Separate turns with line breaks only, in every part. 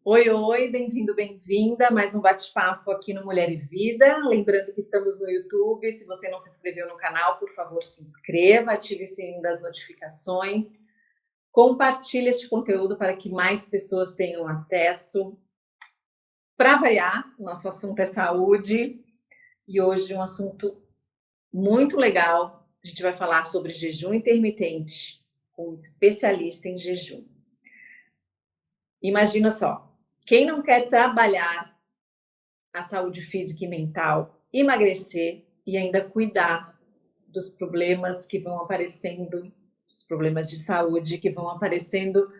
Oi, oi, bem-vindo, bem-vinda. Mais um bate-papo aqui no Mulher e Vida. Lembrando que estamos no YouTube. Se você não se inscreveu no canal, por favor, se inscreva, ative o sininho das notificações. Compartilhe este conteúdo para que mais pessoas tenham acesso. Para variar, nosso assunto é saúde e hoje um assunto muito legal. A gente vai falar sobre jejum intermitente com um especialista em jejum. Imagina só, quem não quer trabalhar a saúde física e mental, emagrecer e ainda cuidar dos problemas que vão aparecendo, os problemas de saúde que vão aparecendo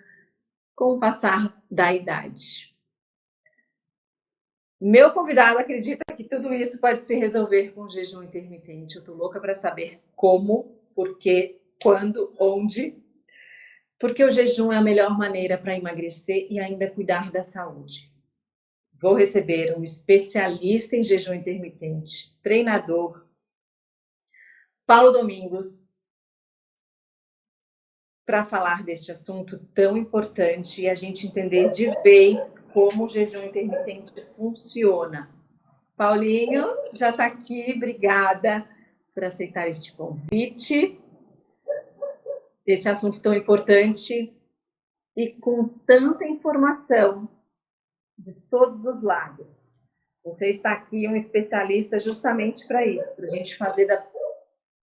com o passar da idade. Meu convidado acredita que tudo isso pode se resolver com jejum intermitente. Eu tô louca para saber como, por quê, quando, onde. Porque o jejum é a melhor maneira para emagrecer e ainda cuidar da saúde. Vou receber um especialista em jejum intermitente, treinador, Paulo Domingos, para falar deste assunto tão importante e a gente entender de vez como o jejum intermitente funciona. Paulinho já está aqui, obrigada por aceitar este convite, este assunto tão importante e com tanta informação de todos os lados. Você está aqui um especialista justamente para isso, para a gente fazer da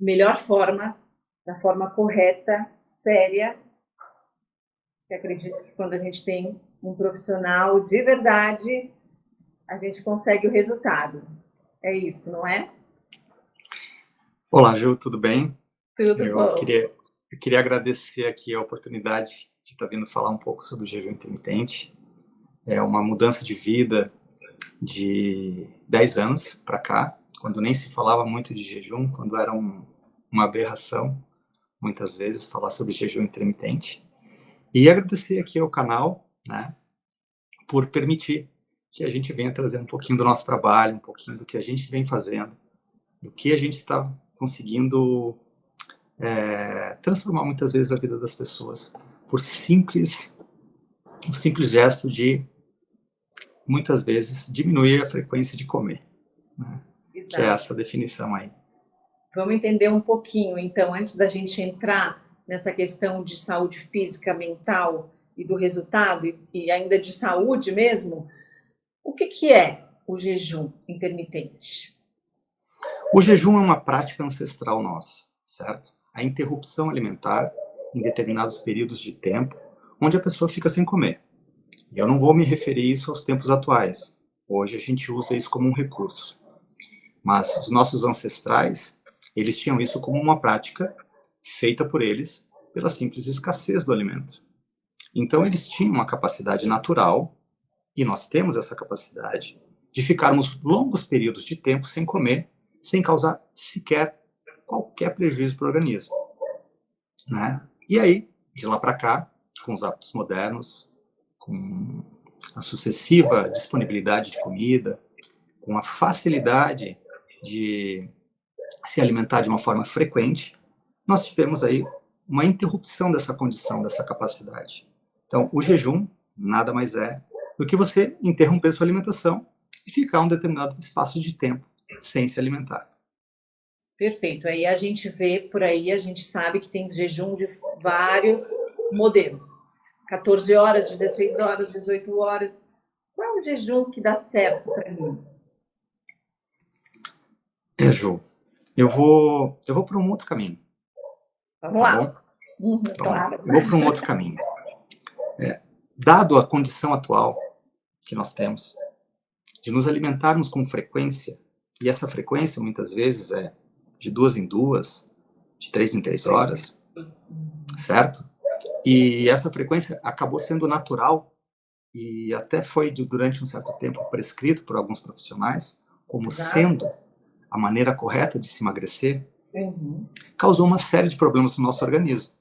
melhor forma, da forma correta, séria. Eu acredito que quando a gente tem um profissional de verdade, a gente consegue o resultado. É isso, não é?
Olá, Ju, tudo bem?
Tudo
Eu
bom.
queria agradecer aqui a oportunidade de estar vindo falar um pouco sobre o jejum intermitente. É uma mudança de vida de 10 anos para cá, quando nem se falava muito de jejum, quando era uma aberração, muitas vezes, falar sobre jejum intermitente. E agradecer aqui ao canal, né, por permitir que a gente venha trazer um pouquinho do nosso trabalho, um pouquinho do que a gente vem fazendo, do que a gente está conseguindo transformar muitas vezes a vida das pessoas por um simples gesto de, muitas vezes, diminuir a frequência de comer, né? Que é essa definição aí.
Vamos entender um pouquinho, então, antes da gente entrar nessa questão de saúde física, mental e do resultado, e ainda de saúde mesmo, o que é o jejum intermitente?
O jejum é uma prática ancestral nossa, certo? A interrupção alimentar em determinados períodos de tempo, onde a pessoa fica sem comer. E eu não vou me referir isso aos tempos atuais. Hoje a gente usa isso como um recurso. Mas os nossos ancestrais, eles tinham isso como uma prática feita por eles pela simples escassez do alimento. Então eles tinham uma capacidade natural, e nós temos essa capacidade, de ficarmos longos períodos de tempo sem comer, sem causar sequer qualquer prejuízo para o organismo, né? E aí, de lá para cá, com os hábitos modernos, com a sucessiva disponibilidade de comida, com a facilidade de se alimentar de uma forma frequente, nós tivemos aí uma interrupção dessa condição, dessa capacidade. Então, o jejum nada mais é do que você interromper sua alimentação e ficar um determinado espaço de tempo sem se alimentar.
Perfeito. Aí a gente vê por aí, a gente sabe que tem jejum de vários modelos. 14 horas, 16 horas, 18 horas. Qual é o jejum que dá certo para mim?
Ju, eu vou para um outro caminho.
Vamos
tá
lá.
Bom?
Claro.
Eu vou para um outro caminho. Dado a condição atual que nós temos, de nos alimentarmos com frequência, e essa frequência muitas vezes é de 2 em 2, de 3 em 3 horas, certo? E essa frequência acabou sendo natural e até foi durante um certo tempo prescrito por alguns profissionais como sendo a maneira correta de se emagrecer, causou uma série de problemas no nosso organismo.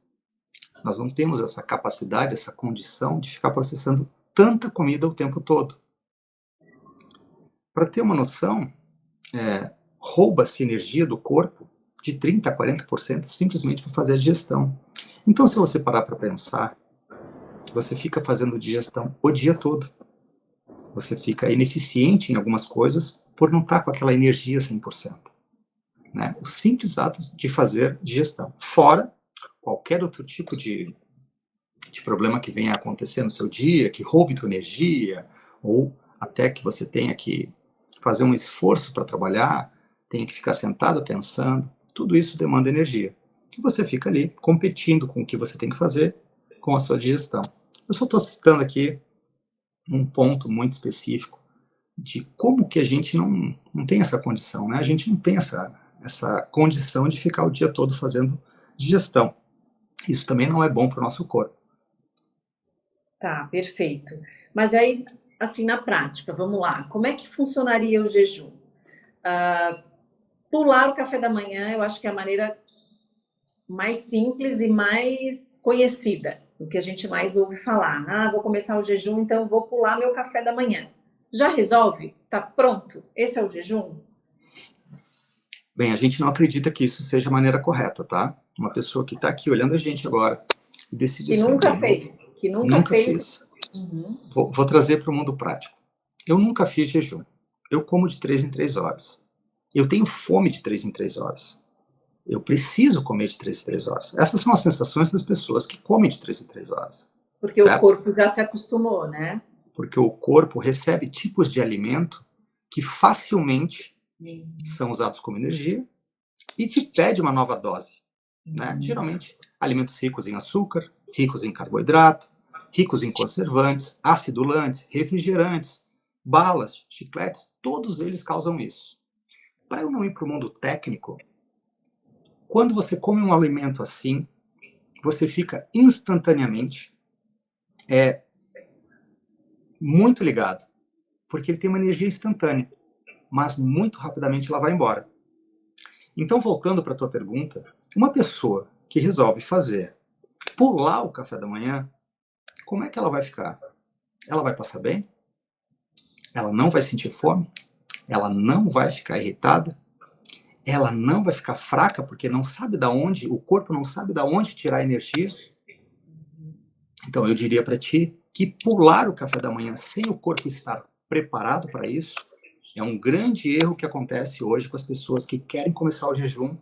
Nós não temos essa capacidade, essa condição de ficar processando tanta comida o tempo todo. Para ter uma noção, rouba-se energia do corpo de 30% a 40% simplesmente para fazer a digestão. Então, se você parar para pensar, você fica fazendo digestão o dia todo. Você fica ineficiente em algumas coisas por não estar com aquela energia 100%. Né? O simples ato de fazer digestão. Fora qualquer outro tipo de problema que venha a acontecer no seu dia, que roube tua energia, ou até que você tenha que fazer um esforço para trabalhar, tenha que ficar sentado pensando, tudo isso demanda energia. E você fica ali competindo com o que você tem que fazer com a sua digestão. Eu só estou citando aqui um ponto muito específico de como que a gente não tem essa condição, né? A gente não tem essa condição de ficar o dia todo fazendo digestão. Isso também não é bom para o nosso corpo.
Tá, perfeito. Mas aí, assim, na prática, vamos lá, como é que funcionaria o jejum? Pular o café da manhã, eu acho que é a maneira mais simples e mais conhecida, o que a gente mais ouve falar. Ah, vou começar o jejum, então eu vou pular meu café da manhã. Já resolve? Tá pronto? Esse é o jejum?
Bem, a gente não acredita que isso seja a maneira correta, tá? Uma pessoa que está aqui olhando a gente agora e decide
Que
assim,
nunca
bem,
fez, que nunca
nunca
fez.
fiz,
Uhum.
vou trazer para o mundo prático. Eu nunca fiz jejum. Eu como de 3 em 3 horas. Eu tenho fome de 3 em 3 horas. Eu preciso comer de 3 em 3 horas. Essas são as sensações das pessoas que comem de 3 em 3 horas.
Porque o
Certo?
corpo já se acostumou, né?
Porque o corpo recebe tipos de alimento que facilmente são usados como energia e te pede uma nova dose. Né? Geralmente, alimentos ricos em açúcar, ricos em carboidrato, ricos em conservantes, acidulantes, refrigerantes, balas, chicletes, todos eles causam isso. Para eu não ir para o mundo técnico, quando você come um alimento assim, você fica instantaneamente muito ligado, porque ele tem uma energia instantânea, mas muito rapidamente ela vai embora. Então, voltando para a tua pergunta, uma pessoa que resolve pular o café da manhã, como é que ela vai ficar? Ela vai passar bem? Ela não vai sentir fome? Ela não vai ficar irritada? Ela não vai ficar fraca porque não sabe da onde, o corpo não sabe da onde tirar energia? Então, eu diria para ti que pular o café da manhã sem o corpo estar preparado para isso é um grande erro que acontece hoje com as pessoas que querem começar o jejum.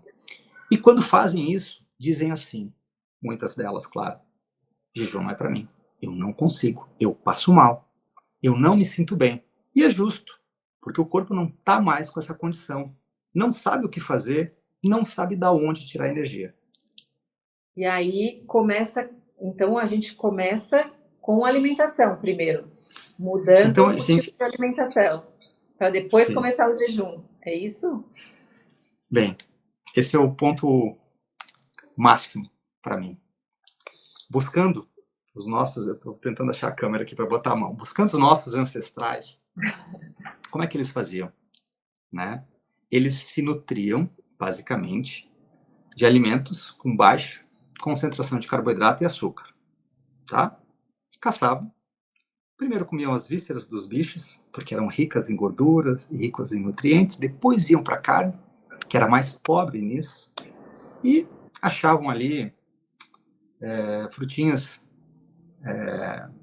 E quando fazem isso, dizem assim, muitas delas, claro, jejum não é para mim. Eu não consigo, eu passo mal, eu não me sinto bem. E é justo, porque o corpo não está mais com essa condição. Não sabe o que fazer, não sabe da onde tirar energia.
E aí começa, então a gente começa com alimentação primeiro,
Então,
mudando
a
o tipo
gente...
de alimentação, para depois
Sim.
começar o jejum. É isso?
Bem, esse é o ponto máximo para mim. Buscando os nossos, eu estou tentando achar a câmera aqui para botar a mão, buscando os nossos ancestrais, como é que eles faziam? Né? Eles se nutriam, basicamente, de alimentos com baixa concentração de carboidrato e açúcar. Tá? Caçavam. Primeiro comiam as vísceras dos bichos, porque eram ricas em gorduras e ricas em nutrientes. Depois iam para a carne, que era mais pobre nisso. E achavam ali frutinhas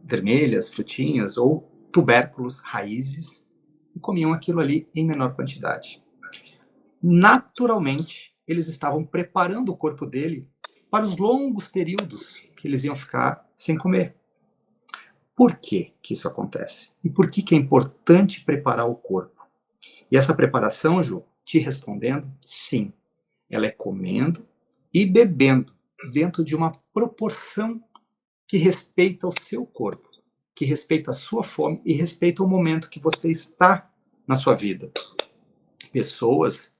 vermelhas, frutinhas ou tubérculos, raízes, e comiam aquilo ali em menor quantidade. Naturalmente, eles estavam preparando o corpo dele para os longos períodos que eles iam ficar sem comer. Por que que isso acontece? E por que que é importante preparar o corpo? E essa preparação, Ju, te respondendo, sim, ela é comendo e bebendo dentro de uma proporção que respeita o seu corpo, que respeita a sua fome e respeita o momento que você está na sua vida. Pessoas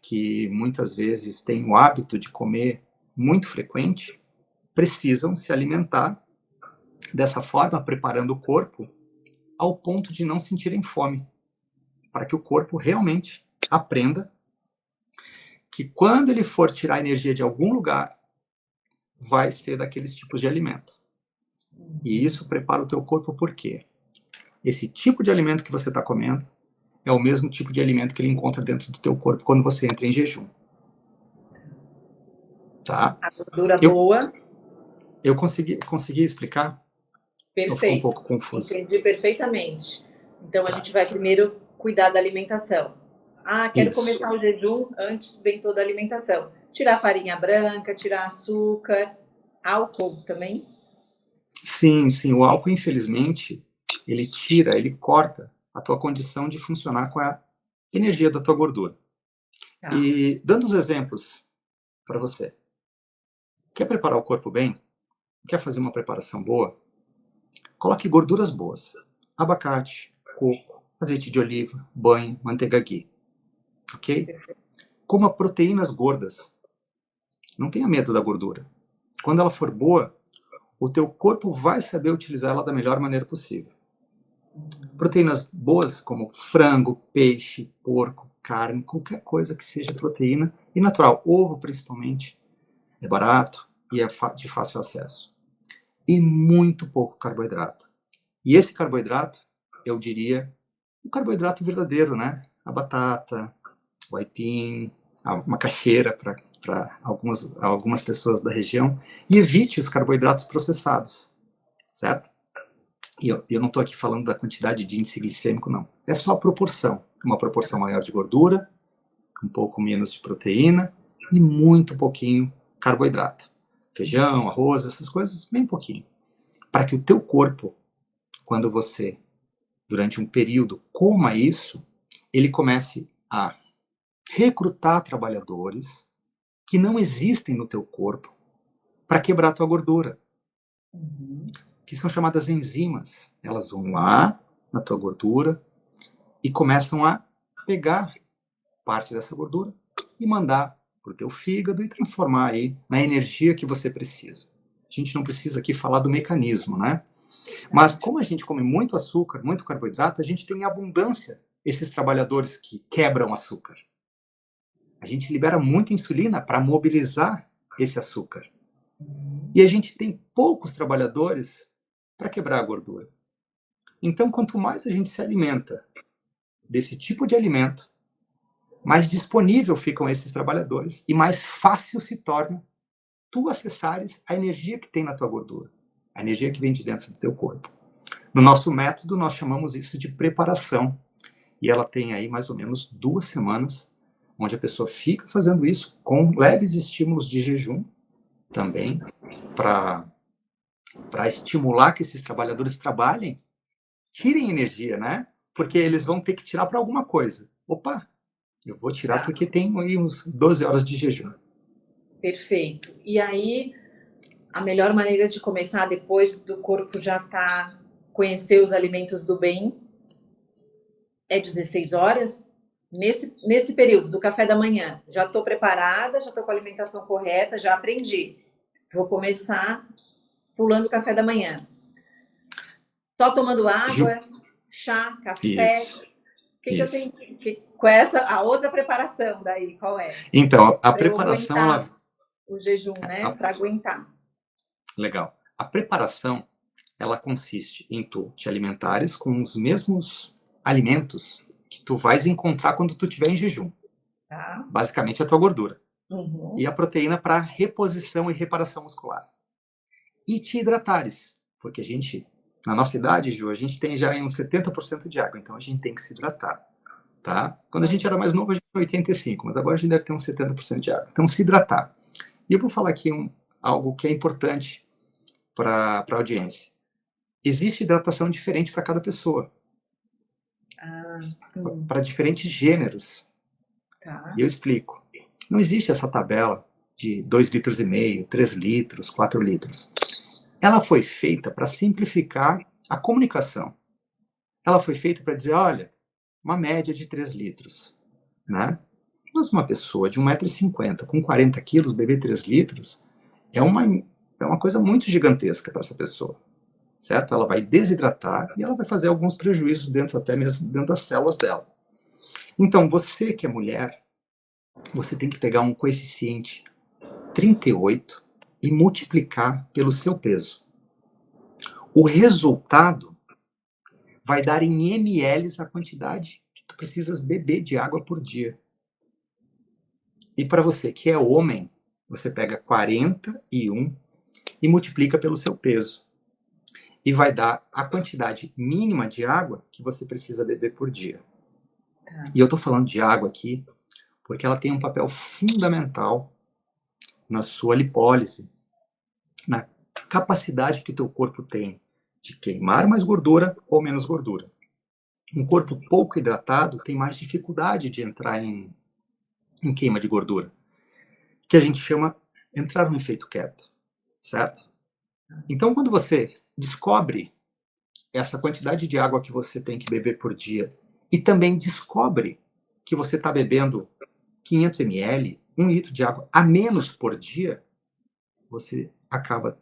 que muitas vezes têm o hábito de comer muito frequente precisam se alimentar dessa forma, preparando o corpo ao ponto de não sentirem fome, para que o corpo realmente aprenda que quando ele for tirar energia de algum lugar, vai ser daqueles tipos de alimento. E isso prepara o teu corpo por quê? Esse tipo de alimento que você está comendo é o mesmo tipo de alimento que ele encontra dentro do teu corpo quando você entra em jejum. Tá?
A gordura
Eu,
boa,
eu consegui explicar? Ou ficou um
perfeito.
pouco confuso?
Entendi perfeitamente. Então, a
Tá.
gente vai primeiro cuidar da alimentação. Ah, quero
Isso.
começar o jejum, antes vem toda a alimentação. Tirar farinha branca, tirar açúcar, álcool também.
Sim, sim. O álcool, infelizmente, ele tira, ele corta a tua condição de funcionar com a energia da tua gordura.
Tá.
E dando os exemplos para você. Quer preparar o corpo bem? Quer fazer uma preparação boa? Coloque gorduras boas. Abacate, coco, azeite de oliva, banho, manteiga ghee. Ok? Coma proteínas gordas. Não tenha medo da gordura. Quando ela for boa, o teu corpo vai saber utilizar ela da melhor maneira possível. Proteínas boas como frango, peixe, porco, carne, qualquer coisa que seja proteína e natural, ovo principalmente, é barato e é de fácil acesso. E muito pouco carboidrato. E esse carboidrato, eu diria, o carboidrato verdadeiro, né? A batata, o aipim, a macaxeira para algumas pessoas da região. E evite os carboidratos processados, certo? E eu não estou aqui falando da quantidade de índice glicêmico, não. É só a proporção. Uma proporção maior de gordura, um pouco menos de proteína e muito pouquinho carboidrato. Feijão, arroz, essas coisas, bem pouquinho. Para que o teu corpo, quando você, durante um período, coma isso, ele comece a recrutar trabalhadores que não existem no teu corpo para quebrar a tua gordura, que são chamadas enzimas. Elas vão lá na tua gordura e começam a pegar parte dessa gordura e mandar para o teu fígado e transformar aí na energia que você precisa. A gente não precisa aqui falar do mecanismo, né? Mas como a gente come muito açúcar, muito carboidrato, a gente tem em abundância esses trabalhadores que quebram açúcar. A gente libera muita insulina para mobilizar esse açúcar. E a gente tem poucos trabalhadores para quebrar a gordura. Então, quanto mais a gente se alimenta desse tipo de alimento, mais disponível ficam esses trabalhadores e mais fácil se torna tu acessares a energia que tem na tua gordura, a energia que vem de dentro do teu corpo. No nosso método, nós chamamos isso de preparação. E ela tem aí mais ou menos 2 semanas, onde a pessoa fica fazendo isso com leves estímulos de jejum também, para estimular que esses trabalhadores trabalhem, tirem energia, né? Porque eles vão ter que tirar para alguma coisa. Opa, eu vou tirar porque tem aí uns 12 horas de jejum.
Perfeito. E aí, a melhor maneira de começar, depois do corpo já tá, conhecer os alimentos do bem, é 16 horas? Nesse período do café da manhã, já estou preparada, já estou com a alimentação correta, já aprendi. Vou começar pulando o café da manhã. Só tomando água, chá, café.
Isso.
O que eu tenho com a outra preparação daí, qual é?
Então, a
Para eu
preparação,
aguentar o jejum, né? Para aguentar.
Legal. A preparação, ela consiste em tu te alimentares com os mesmos alimentos que tu vais encontrar quando tu estiver em jejum.
Tá.
Basicamente a tua gordura.
Uhum.
E a proteína para reposição e reparação muscular. E te hidratares, porque a gente, na nossa idade, Ju, a gente tem já uns 70% de água, então a gente tem que se hidratar, tá? Quando a gente era mais novo, a gente tinha 85%, mas agora a gente deve ter uns 70% de água. Então, se hidratar. E eu vou falar aqui algo que é importante para a audiência. Existe hidratação diferente para cada pessoa, para diferentes gêneros.
Tá.
E eu explico. Não existe essa tabela de 2,5 litros, 3 litros, 4 litros. Ela foi feita para simplificar a comunicação. Ela foi feita para dizer, olha, uma média de 3 litros. Né? Mas uma pessoa de 1,50 m com 40 quilos beber 3 litros é uma coisa muito gigantesca para essa pessoa. Certo? Ela vai desidratar e ela vai fazer alguns prejuízos até mesmo dentro das células dela. Então, você que é mulher, você tem que pegar um coeficiente 38 e multiplicar pelo seu peso. O resultado vai dar em ml a quantidade que tu precisas beber de água por dia. E para você que é homem, você pega 41 e multiplica pelo seu peso. e vai dar a quantidade mínima de água que você precisa beber por dia.
Tá.
E eu estou falando de água aqui porque ela tem um papel fundamental na sua lipólise, na capacidade que o teu corpo tem de queimar mais gordura ou menos gordura. Um corpo pouco hidratado tem mais dificuldade de entrar em queima de gordura, que a gente chama entrar no efeito keto, certo? Então, quando você descobre essa quantidade de água que você tem que beber por dia e também descobre que você está bebendo 500 ml, 1 litro de água a menos por dia, você acaba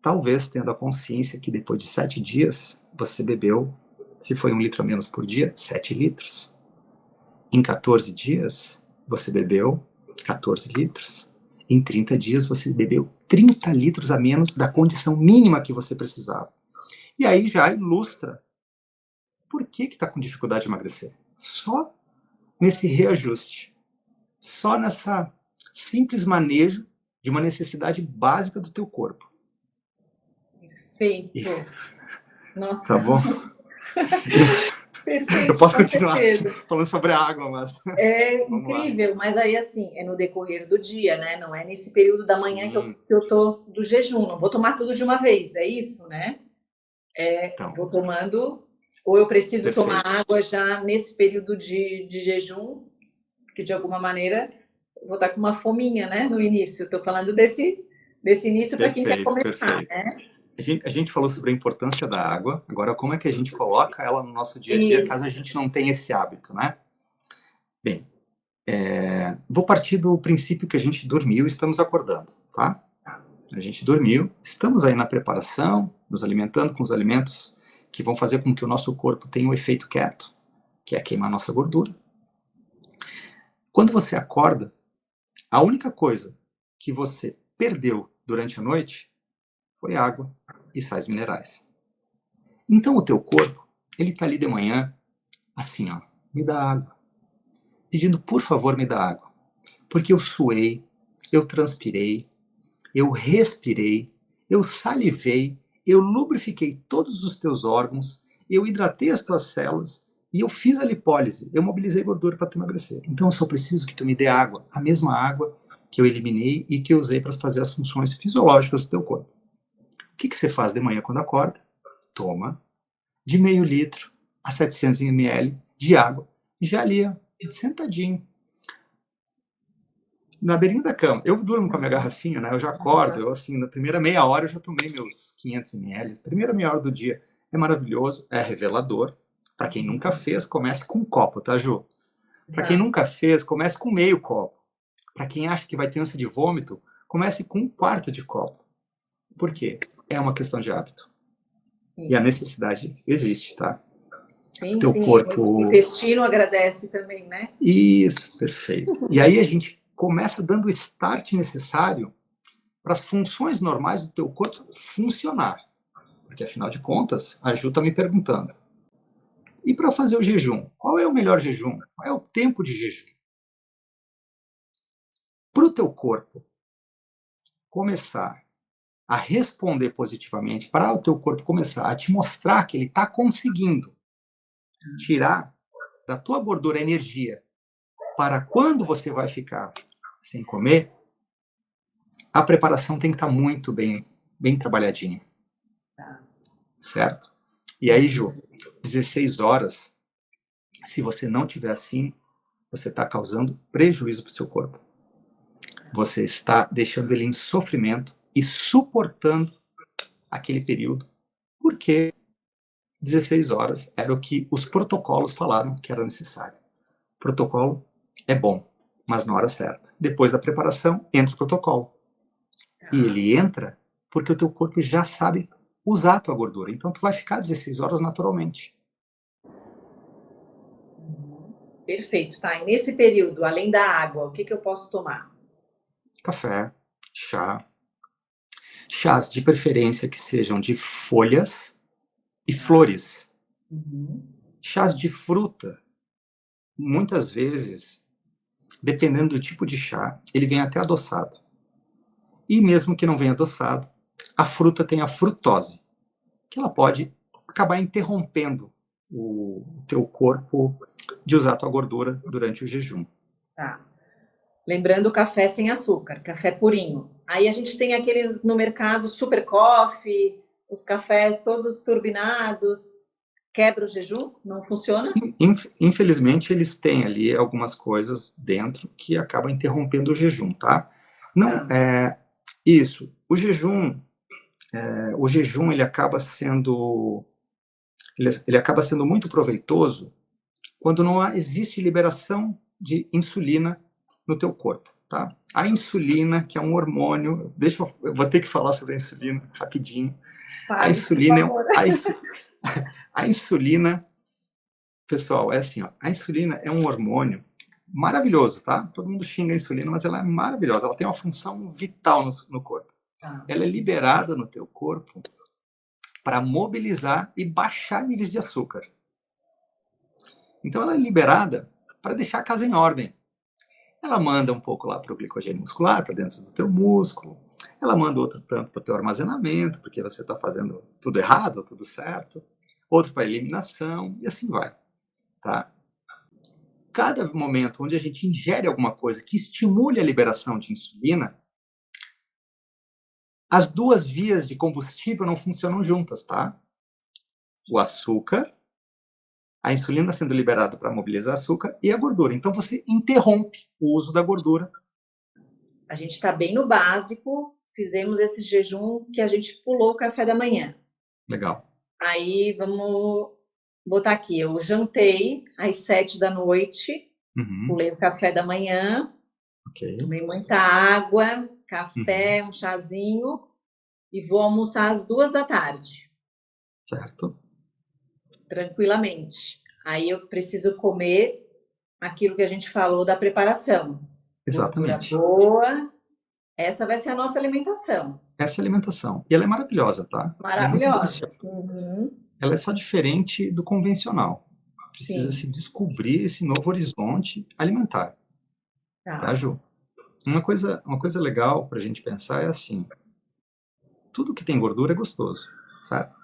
talvez tendo a consciência que depois de 7 dias você bebeu, se foi 1 litro a menos por dia, 7 litros. Em 14 dias você bebeu 14 litros. Em 30 dias você bebeu 30 litros a menos da condição mínima que você precisava. E aí já ilustra por que está com dificuldade de emagrecer. Só nesse reajuste. Só nessa simples manejo de uma necessidade básica do teu corpo.
Perfeito. Nossa.
Tá bom?
Perfeito,
Eu posso
com
continuar
certeza.
falando sobre a água, mas...
É
Vamos lá.
incrível, mas aí assim, é no decorrer do dia, né? Não é nesse período da manhã que eu tô do jejum. Não vou tomar tudo de uma vez, é isso, né?
Então,
Vou tomando, ou eu preciso
perfeito.
tomar água já nesse período de jejum, porque de alguma maneira eu vou estar com uma fominha, né? No início. Estou falando desse início para quem quer começar,
perfeito.
né?
A gente falou sobre a importância da água, agora como é que a gente coloca ela no nosso dia a dia, caso a gente não tenha esse hábito, né? Bem, vou partir do princípio que a gente dormiu e estamos acordando, tá? A gente dormiu, estamos aí na preparação, nos alimentando com os alimentos que vão fazer com que o nosso corpo tenha o efeito keto, que é queimar nossa gordura. Quando você acorda, a única coisa que você perdeu durante a noite foi água e sais minerais. Então o teu corpo, ele está ali de manhã, assim, ó, me dá água, pedindo por favor me dá água, porque eu suei, eu transpirei, eu respirei, eu salivei, eu lubrifiquei todos os teus órgãos, eu hidratei as tuas células e eu fiz a lipólise, eu mobilizei gordura para te emagrecer. Então eu só preciso que tu me dê água, a mesma água que eu eliminei e que eu usei para fazer as funções fisiológicas do teu corpo. O que você faz de manhã quando acorda? Toma de meio litro a 700 ml de água, já ali, ó, sentadinho, na beirinha da cama. Eu durmo com a minha garrafinha, né? Eu já acordo, eu assim, na primeira meia hora eu já tomei meus 500 ml. Primeira meia hora do dia é maravilhoso, é revelador. Para quem nunca fez, comece com um copo, tá, Ju? Para quem nunca fez, comece com meio copo. Para quem acha que vai ter ânsia de vômito, comece com 1/4 de copo. Por quê? É uma questão de hábito. Sim. E a necessidade existe, tá?
Sim, teu corpo... O intestino agradece também, né?
Isso, perfeito. E aí a gente começa dando o start necessário para as funções normais do teu corpo funcionar. Porque, afinal de contas, a Ju está me perguntando. E para fazer o jejum? Qual é o melhor jejum? Qual é o tempo de jejum? Para o teu corpo começar a responder positivamente, para o teu corpo começar a te mostrar que ele está conseguindo tirar da tua gordura energia para quando você vai ficar sem comer, a preparação tem que estar muito bem trabalhadinha. Certo? E aí, Ju, 16 horas, se você não tiver assim, você está causando prejuízo para o seu corpo. Você está deixando ele em sofrimento e suportando aquele período, porque 16 horas era o que os protocolos falaram que era necessário. Protocolo é bom, mas na hora certa. Depois da preparação, entra o protocolo. E ele entra porque o teu corpo já sabe usar a tua gordura. Então, tu vai ficar 16 horas naturalmente.
Perfeito, tá. E nesse período, além da água, o que eu posso tomar?
Café, chá. Chás de preferência que sejam de folhas e flores. Chás de fruta. Muitas vezes, dependendo do tipo de chá, ele vem até adoçado. E mesmo que não venha adoçado, a fruta tem a frutose. que ela pode acabar interrompendo o teu corpo de usar a tua gordura durante o jejum.
Tá. Lembrando o café sem açúcar, café purinho. Aí a gente tem aqueles no mercado super coffee, os cafés todos turbinados. Quebra o jejum? Não funciona?
Infelizmente, eles têm ali algumas coisas dentro que acabam interrompendo o jejum, tá? Não, isso. O jejum ele acaba sendo muito proveitoso quando não existe liberação de insulina no teu corpo, tá? A insulina, que é um hormônio, eu vou ter que falar sobre a insulina rapidinho.
Pai,
A insulina, pessoal, é assim, ó, a insulina é um hormônio maravilhoso, tá? Todo mundo xinga a insulina, mas ela é maravilhosa, ela tem uma função vital no corpo. Ela é liberada no teu corpo para mobilizar e baixar níveis de açúcar. Então ela é liberada para deixar a casa em ordem. Ela manda um pouco lá para o glicogênio muscular, para dentro do teu músculo. Ela manda outro tanto para o teu armazenamento, porque você está fazendo tudo errado, tudo certo. Outro para eliminação, e assim vai. Tá? Cada momento onde a gente ingere alguma coisa que estimule a liberação de insulina, as duas vias de combustível não funcionam juntas, tá? O açúcar, a insulina sendo liberada para mobilizar açúcar e a gordura. Então você interrompe o uso da gordura.
A gente está bem no básico, fizemos esse jejum que a gente pulou o café da manhã.
Legal.
Aí vamos botar aqui, eu jantei às 7 da noite, pulei o café da manhã, tomei muita água, café, um chazinho, e vou almoçar às 2 da tarde.
Certo.
Tranquilamente. Aí eu preciso comer aquilo que a gente falou da preparação.
Exatamente.
Gordura boa. Essa vai ser a nossa alimentação.
Essa é a alimentação. E ela é maravilhosa, tá?
Maravilhosa.
Ela é só diferente do convencional. Precisa se descobrir esse novo horizonte alimentar. Tá, Ju? Uma coisa legal para a gente pensar é assim: tudo que tem gordura é gostoso, certo?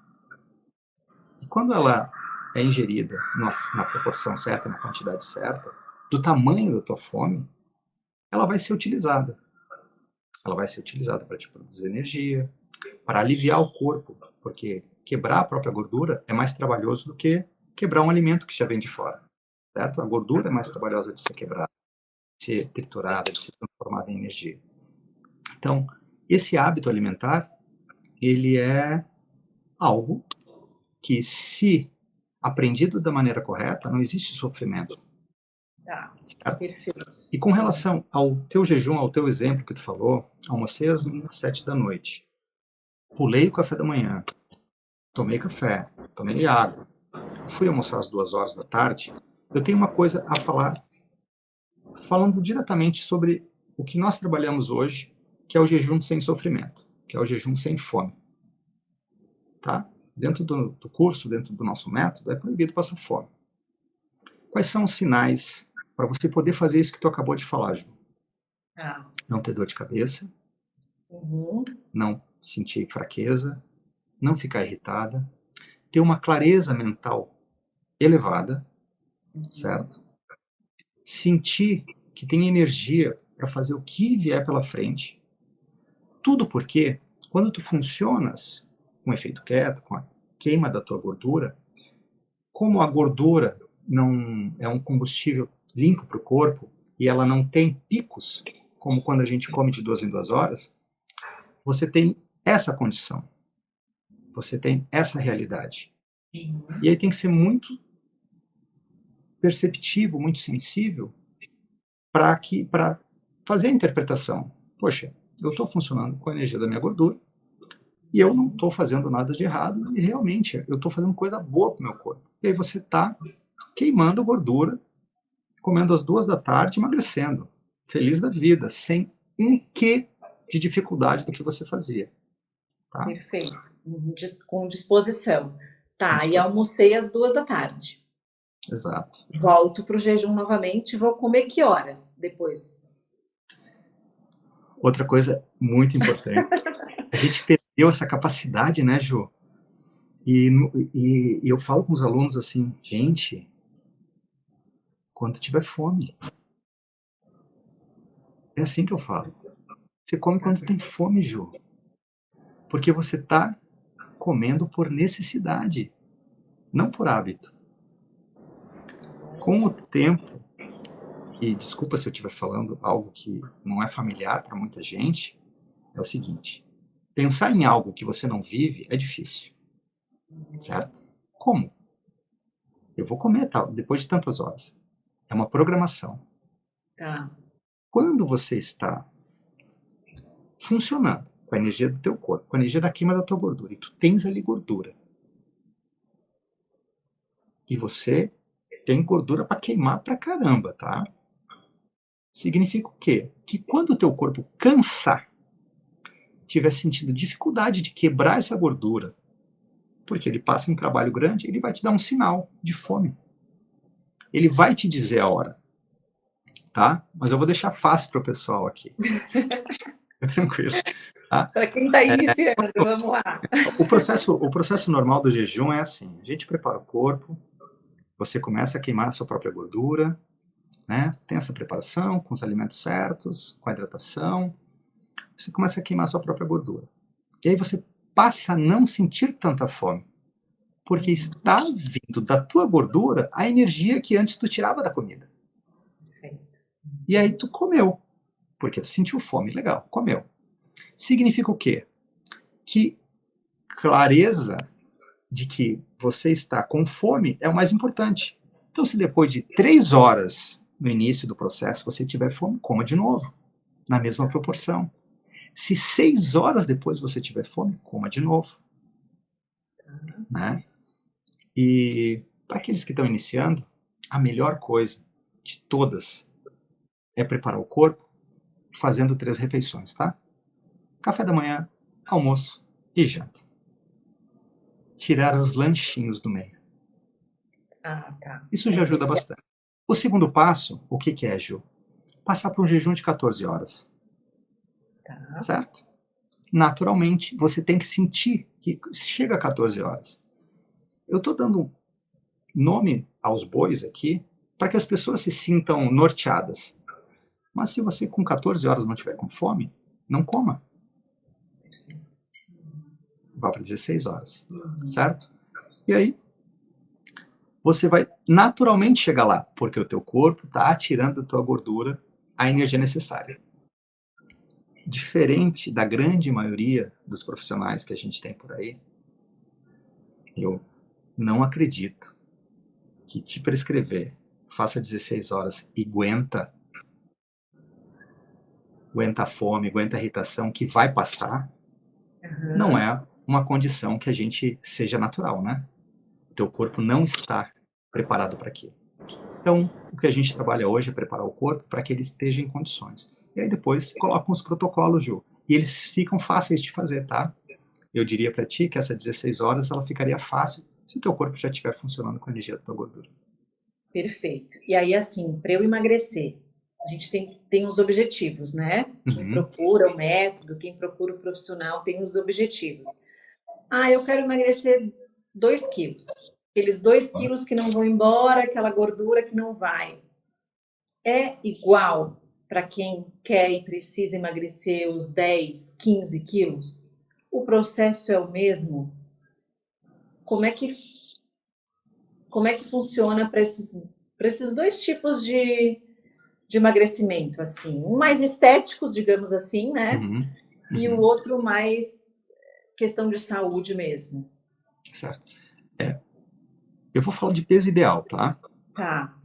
E quando ela é ingerida na proporção certa, na quantidade certa, do tamanho da tua fome, ela vai ser utilizada. Ela vai ser utilizada para te produzir energia, para aliviar o corpo, porque quebrar a própria gordura é mais trabalhoso do que quebrar um alimento que já vem de fora, certo? A gordura é mais trabalhosa de ser quebrada, de ser triturada, de ser transformada em energia. Então, esse hábito alimentar, ele é algo que, se aprendido da maneira correta, não existe sofrimento.
Tá, perfeito.
E com relação ao teu jejum, ao teu exemplo que tu falou, almocei às 7 da noite, pulei o café da manhã, tomei café, tomei água, fui almoçar às 2 horas da tarde, eu tenho uma coisa a falar, falando diretamente sobre o que nós trabalhamos hoje, que é o jejum sem sofrimento, que é o jejum sem fome. Tá? Dentro do curso, dentro do nosso método, é proibido passar fome. Quais são os sinais para você poder fazer isso que tu acabou de falar, Ju? Não ter dor de cabeça, não sentir fraqueza, não ficar irritada, ter uma clareza mental elevada, certo? Sentir que tem energia para fazer o que vier pela frente. Tudo porque, quando tu funcionas com efeito keto, com a queima da tua gordura, como a gordura não é um combustível limpo para o corpo e ela não tem picos, como quando a gente come de 2 em 2 horas, você tem essa condição. Você tem essa realidade. E aí tem que ser muito perceptivo, muito sensível para fazer a interpretação. Poxa, eu estou funcionando com a energia da minha gordura e eu não estou fazendo nada de errado e realmente eu estou fazendo coisa boa para o meu corpo. E aí você está queimando gordura, comendo às 2 da tarde, emagrecendo, feliz da vida, sem um quê de dificuldade do que você fazia. Tá?
Perfeito. Com disposição. Tá, e almocei às 2 da tarde.
Exato.
Volto para o jejum novamente, vou comer que horas depois?
Outra coisa muito importante. A gente perdeu essa capacidade, né, Ju? E eu falo com os alunos assim, gente, quando tiver fome. É assim que eu falo. Você come quando tem fome, Ju. Porque você está comendo por necessidade, não por hábito. Com o tempo, e desculpa se eu estiver falando algo que não é familiar para muita gente, é o seguinte: pensar em algo que você não vive é difícil, certo? Como? Eu vou comer tal, depois de tantas horas. É uma programação.
Tá.
Quando você está funcionando com a energia do teu corpo, com a energia da queima da tua gordura, e tu tens ali gordura, e você tem gordura para queimar pra caramba, tá? Significa o quê? Que quando o teu corpo cansar, tiver sentindo dificuldade de quebrar essa gordura, porque ele passa um trabalho grande, ele vai te dar um sinal de fome. Ele vai te dizer a hora, tá? Mas eu vou deixar fácil para o pessoal aqui. É tranquilo. Tá?
Para quem está iniciando, vamos lá.
O processo normal do jejum é assim: a gente prepara o corpo, você começa a queimar a sua própria gordura, né? Tem essa preparação com os alimentos certos, com a hidratação, você começa a queimar a sua própria gordura. E aí você passa a não sentir tanta fome, porque está vindo da tua gordura a energia que antes tu tirava da comida. E aí tu comeu, porque tu sentiu fome, legal, comeu. Significa o quê? Que clareza de que você está com fome é o mais importante. Então, se depois de 3 horas no início do processo você tiver fome, coma de novo, na mesma proporção. Se 6 horas depois você tiver fome, coma de novo. Né? E para aqueles que estão iniciando, a melhor coisa de todas é preparar o corpo fazendo 3 refeições, tá? Café da manhã, almoço e janta. Tirar os lanchinhos do meio.
Tá.
Isso já ajuda bastante. O segundo passo, o que é, Ju? Passar por um jejum de 14 horas.
Tá.
Certo? Naturalmente, você tem que sentir que chega a 14 horas. Eu estou dando nome aos bois aqui para que as pessoas se sintam norteadas. Mas se você com 14 horas não tiver com fome, não coma. Vá para 16 horas, certo? E aí, você vai naturalmente chegar lá, porque o teu corpo está tirando da tua gordura a energia necessária. Diferente da grande maioria dos profissionais que a gente tem por aí, eu não acredito que te prescrever, faça 16 horas e aguenta a fome, aguenta a irritação, que vai passar, não é uma condição que a gente seja natural, né? O teu corpo não está preparado para aquilo. Então, o que a gente trabalha hoje é preparar o corpo para que ele esteja em condições. E aí depois colocam os protocolos, Ju. E eles ficam fáceis de fazer, tá? Eu diria para ti que essa 16 horas ela ficaria fácil se o teu corpo já estiver funcionando com a energia da tua gordura.
Perfeito. E aí, assim, para eu emagrecer, a gente tem os objetivos, né? Quem procura o método, quem procura o profissional tem os objetivos. Eu quero emagrecer 2 quilos. Aqueles 2 quilos que não vão embora, aquela gordura que não vai. É igual para quem quer e precisa emagrecer os 10, 15 quilos? O processo é o mesmo? Como é que funciona para esses 2 tipos de emagrecimento, assim? Um mais estéticos, digamos assim, né? E o outro mais questão de saúde mesmo.
Certo. Eu vou falar de peso ideal, tá?
Tá.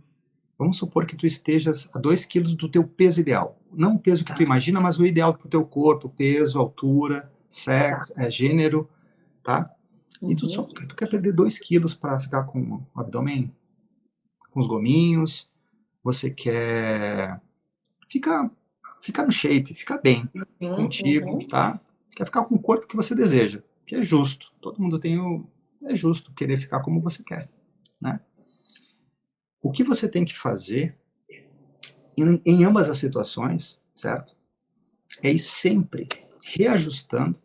Vamos supor que tu estejas a 2 quilos do teu peso ideal. Não o peso que tu imagina, mas o ideal para o teu corpo, peso, altura, sexo, gênero, tá? E tu quer perder 2 quilos para ficar com o abdômen, com os gominhos, você quer ficar no shape, ficar bem contigo, tá? Você quer ficar com o corpo que você deseja, que é justo. Todo mundo é justo querer ficar como você quer, né? O que você tem que fazer em ambas as situações, certo? É ir sempre reajustando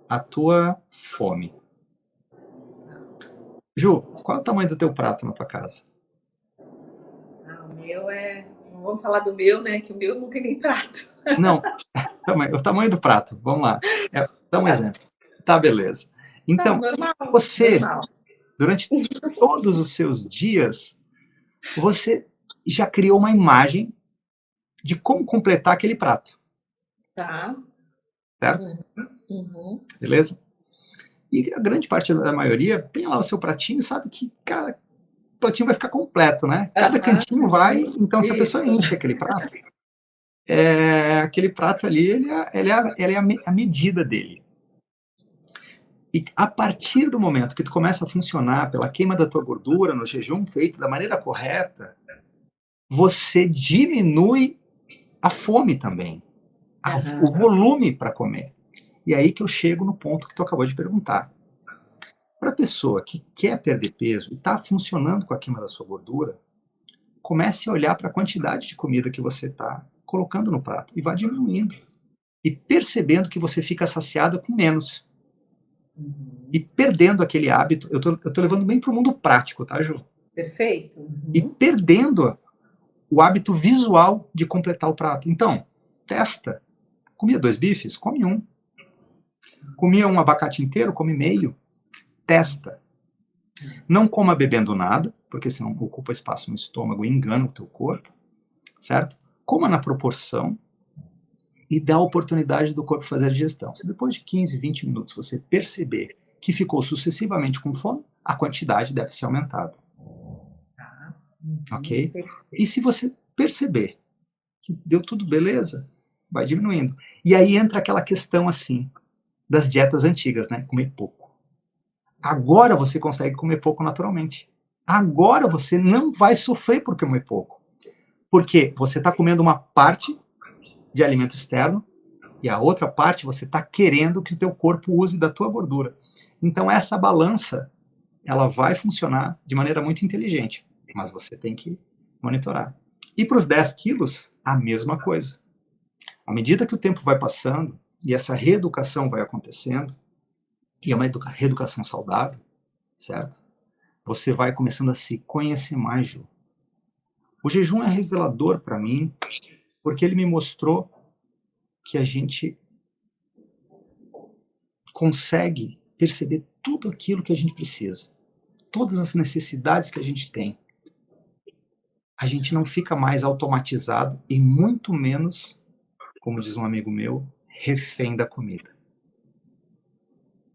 a tua fome. Ju, qual é o tamanho do teu prato na tua casa?
O meu é. Não vamos falar do meu, né? Que o meu não tem nem prato.
Não, o tamanho do prato, vamos lá. Dá um
Tá,
exemplo. Tá, beleza.
tá,
Então,
normal,
você,
normal.
durante todos os seus dias, você já criou uma imagem de como completar aquele prato,
Tá.
certo?
Uhum, uhum.
Beleza? E a grande parte da maioria tem lá o seu pratinho e sabe que cada pratinho vai ficar completo, né? Cada
Aham,
cantinho vai, então se a pessoa
isso.
enche aquele prato ali, ele é a medida dele. E a partir do momento que tu começa a funcionar pela queima da tua gordura no jejum feito da maneira correta, você diminui a fome também, o
Aham.
volume para comer. E aí que eu chego no ponto que tu acabou de perguntar. Para a pessoa que quer perder peso e está funcionando com a queima da sua gordura, comece a olhar para a quantidade de comida que você está colocando no prato e vá diminuindo. E percebendo que você fica saciada com menos. E
Uhum.
perdendo aquele hábito, eu tô levando bem para o mundo prático, tá, Ju?
Perfeito.
E
Uhum.
perdendo o hábito visual de completar o prato. Então, testa. Comia 2 bifes? Come um. Comia um abacate inteiro? Come meio. Testa. Não coma bebendo nada, porque senão ocupa espaço no estômago e engana o teu corpo, certo? Coma na proporção e dá a oportunidade do corpo fazer a digestão. Se depois de 15, 20 minutos você perceber que ficou sucessivamente com fome, a quantidade deve ser aumentada,
Tá. Uhum.
ok? E se
Perfeito.
você perceber que deu tudo beleza, vai diminuindo. E aí entra aquela questão assim, das dietas antigas, né? Comer pouco. Agora você consegue comer pouco naturalmente. Agora você não vai sofrer por comer pouco. Porque você está comendo uma parte de alimento externo e a outra parte você está querendo que o teu corpo use da tua gordura. Então essa balança, ela vai funcionar de maneira muito inteligente, mas você tem que monitorar. E para os 10 quilos, a mesma coisa. À medida que o tempo vai passando e essa reeducação vai acontecendo, e é uma reeducação saudável, certo? Você vai começando a se conhecer mais, Ju. O jejum é revelador para mim, porque ele me mostrou que a gente consegue perceber tudo aquilo que a gente precisa, todas as necessidades que a gente tem. A gente não fica mais automatizado e muito menos, como diz um amigo meu, refém da comida.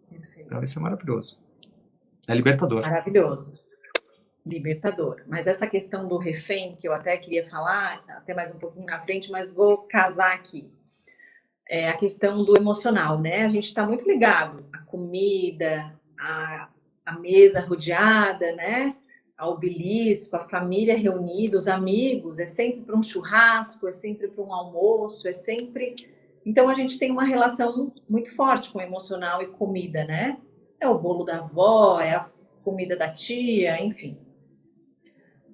Perfeito.
Então isso é maravilhoso. É libertador.
Maravilhoso. Libertador. Mas essa questão do refém, que eu até queria falar, até mais um pouquinho na frente, mas vou casar aqui. É a questão do emocional, né? A gente está muito ligado à comida, à mesa rodeada, né? Ao belisco, a família reunida, os amigos, é sempre para um churrasco, é sempre para um almoço, é sempre. Então a gente tem uma relação muito forte com o emocional e comida, né? É o bolo da avó, é a comida da tia, enfim.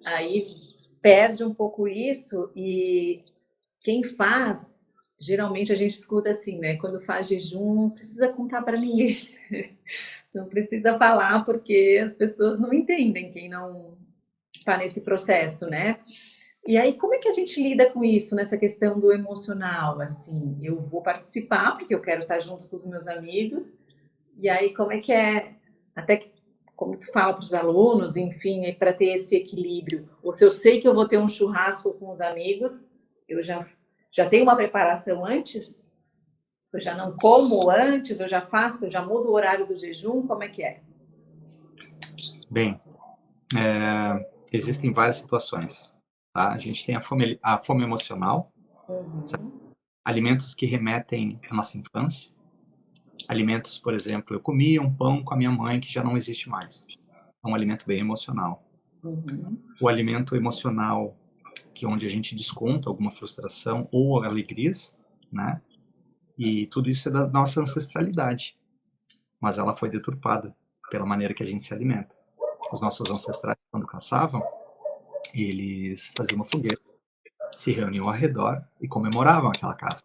Aí perde um pouco isso e quem faz, geralmente a gente escuta assim, né? Quando faz jejum, não precisa contar para ninguém, não precisa falar porque as pessoas não entendem quem não está nesse processo, né? E aí, como é que a gente lida com isso, nessa questão do emocional? Assim, eu vou participar porque eu quero estar junto com os meus amigos, e aí como é que é? Até que, como tu fala para os alunos, enfim, é para ter esse equilíbrio. Ou se eu sei que eu vou ter um churrasco com os amigos, eu já tenho uma preparação antes? Eu já não como antes, eu já faço, eu já mudo o horário do jejum, como é que é?
Bem, existem várias situações. Tá? A gente tem a fome emocional,
Uhum,
alimentos que remetem à nossa infância. Alimentos, por exemplo, eu comia um pão com a minha mãe que já não existe mais. É um alimento bem emocional.
uhum,
O alimento emocional, que é onde a gente desconta alguma frustração ou alegrias, né? E tudo isso é da nossa ancestralidade, mas ela foi deturpada pela maneira que a gente se alimenta. Os nossos ancestrais, quando caçavam, eles faziam uma fogueira, se reuniam ao redor e comemoravam aquela caça,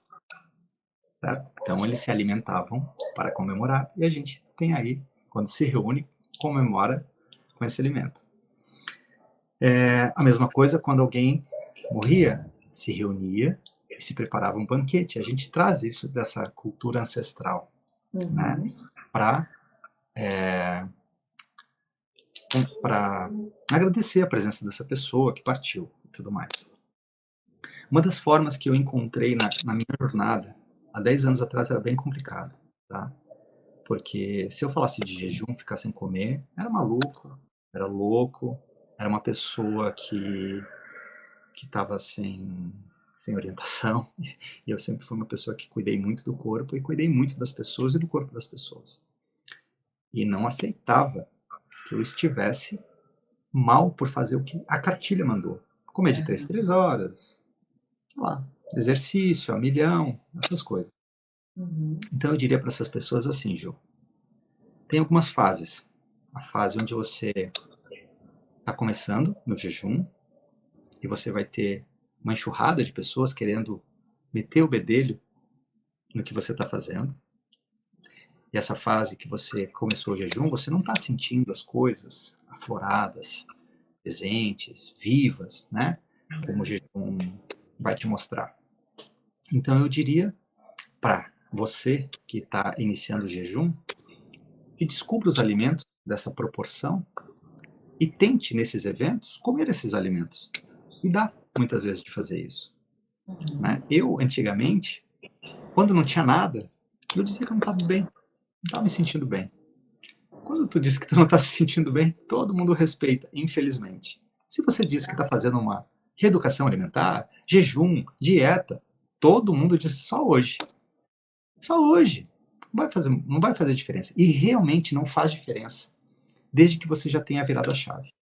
certo? Então eles se alimentavam para comemorar e a gente tem aí, quando se reúne, comemora com esse alimento. A mesma coisa quando alguém morria, se reunia e se preparava um banquete. A gente traz isso dessa cultura ancestral, né? Para agradecer a presença dessa pessoa que partiu e tudo mais. Uma das formas que eu encontrei na minha jornada, há 10 anos atrás, era bem complicado, tá? Porque se eu falasse de jejum, ficar sem comer, era maluco, era louco, era uma pessoa que estava sem orientação. E eu sempre fui uma pessoa que cuidei muito do corpo e cuidei muito das pessoas e do corpo das pessoas. E não aceitava que eu estivesse mal por fazer o que a cartilha mandou. Comer de 3 em 3 horas, sei lá, exercício, a milhão, essas coisas. Então eu diria para essas pessoas assim, Ju, tem algumas fases. A fase onde você está começando no jejum e você vai ter uma enxurrada de pessoas querendo meter o bedelho no que você está fazendo. E essa fase que você começou o jejum, você não está sentindo as coisas afloradas, presentes, vivas, né? Como o jejum vai te mostrar. Então eu diria para você que está iniciando o jejum, que descubra os alimentos dessa proporção e tente nesses eventos comer esses alimentos. E dá muitas vezes de fazer isso. Né? Eu, antigamente, quando não tinha nada, eu dizia que eu não estava bem, não estava me sentindo bem. Quando tu diz que tu não está se sentindo bem, todo mundo respeita, infelizmente. Se você diz que está fazendo uma reeducação alimentar, jejum, dieta, todo mundo diz só hoje. Só hoje. Não vai fazer diferença. E realmente não faz diferença, desde que você já tenha virado a chave.